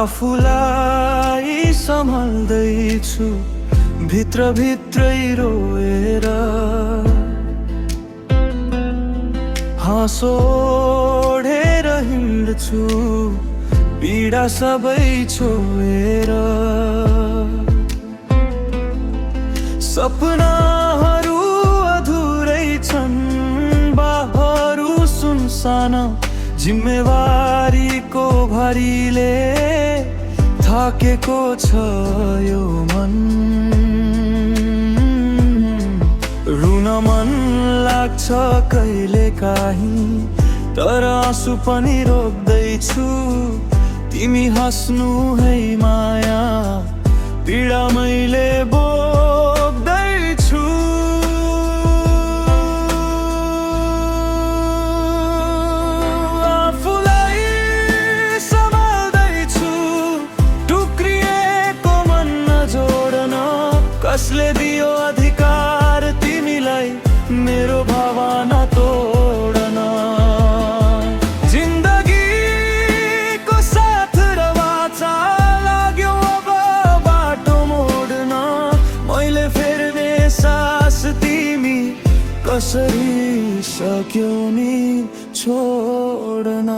आफूलाई सम्हाल्दैछु भित्रभित्रै रोएर, हाँसो ओढेर हिँड्छु पीडा सबै छोएर। सपनाहरू अधुरै छन्, बाहरु सुनसान, जिम्मेवारीको भारीले थाकेको छ यो मन। रुन मन लाग्छ कहिलेकाहीँ, तर आँसु पनि रोक्दैछु। तिमी हाँस्नु है माया, पीडा मैले बोक्दैछु। आफूलाई सम्हाल्दैछु टुक्रिएको मन नजोड्न। कसले दियो अधिकार तिमीलाई मेरो भावना तोड्न? जिन्दगीको साथ र वाचा लाग्यो अब बाटो मोड्न। मैले फेर्ने सास तिमी कसरी सक्यौ नि छोड्न?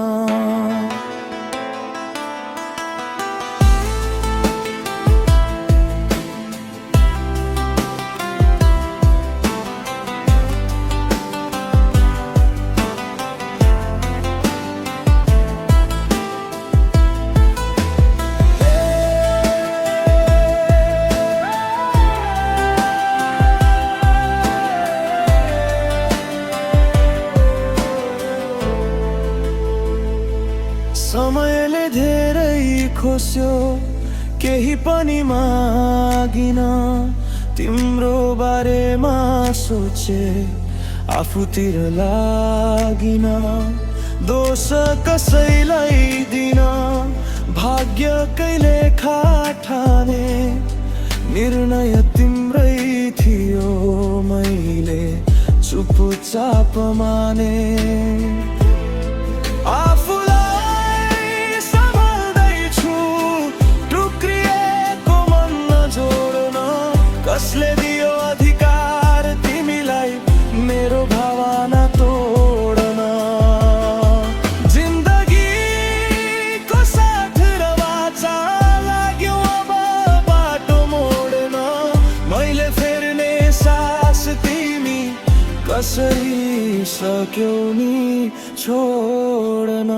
समयले धेरै खोस्यो, केही पनि मागिन। तिम्रो बारेमा सोचे आफूतिर लागिन। दोष कसैलाई दिन, भाग्यकै लेखा ठाने। निर्णय तिम्रै थियो, मैले चुपचाप माने। कसले दियो अधिकार तिमीलाई मेरो भावना तोड्न? जिन्दगीको साथ र वाचा लाग्यो अब बाटो मोड्न। मैले फेर्ने सास तिमी कसरी सक्यौ नि छोड्न?